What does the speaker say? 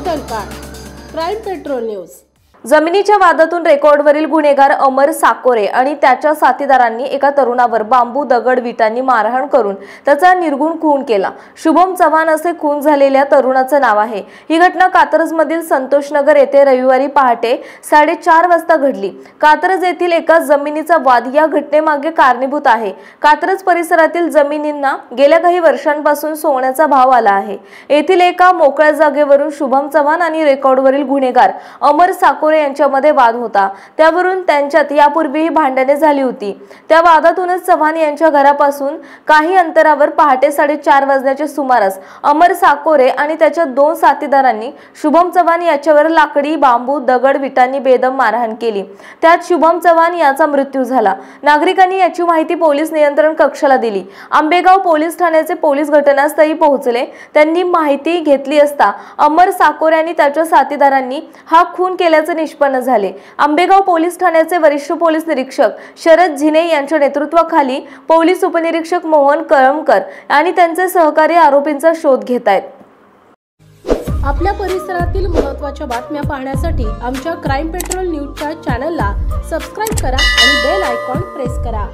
वर्दनपाड, crime petrol news. जमिनीच्या वादातून रेकॉर्डवरील गुन्हेगार अमर साकोरे आणि त्याच्या साथीदारांनी एका तरुणावर बांबू, दगड, विटांनी मारहाण करून त्याचा निर्गुण खून केला। शुभम चव्हाण असे खून झालेल्या तरुणाचे नाव आहे। ही घटना कात्रजमधील संतोषनगर येथे रविवारी पहाटे 4:30 वाजता घडली। कात्रज येथील एका जमिनीचा वाद या घटनेमागे कारणीभूत आहे। कात्रज परिसरातील जमिनींना गेल्या काही वर्षांपासून सोन्याचा भाव आला आहे। येथील एका मोकळ्या जागेवरून शुभम चव्हाण आणि रेकॉर्डवरील गुन्हेगार अमर साकोरे यांच्यामध्ये वाद होता। त्यावरून त्यांच्यात यापूर्वीही भांडणे झाली होती। त्या वादातूनच चव्हाण यांच्या घरापासून काही अंतरावर पहाटे 4:30 वाजण्याच्या सुमारास अमर साकोरे आणि त्याच्या 2 साथीदारांनी शुभम चव्हाण याच्यावर लाकडी, बांबू, दगड, विटांनी बेदम मारहाण केली। त्यात शुभम चव्हाण याचा मृत्यू झाला। नागरिकांनी याची माहिती पोलीस नियंत्रण कक्षाला दिली। आंबेगाव पोलीस ठाण्याचे पोलीस घटनास्थळी पोहोचले। त्यांनी माहिती घेतली असता अमर साकोरे आणि त्याच्या साथीदारांनी हा खून केल्याचे निष्पन्न झाले। आंबेगाव पोलीस ठाण्याचे वरिष्ठ पोलीस निरीक्षक शरद झिने यांच्या नेतृत्वाखाली पोलीस उपनिरीक्षक मोहन कळमकर आणि त्यांचे सहकारी आरोपींचा शोध घेत आहेत। आपल्या परिसरातील महत्त्वाच्या बातम्या पाहण्यासाठी आमच्या क्राईम पेट्रोल न्यूजच्या चॅनलला सबस्क्राइब करा आणि बेल आयकॉन प्रेस करा।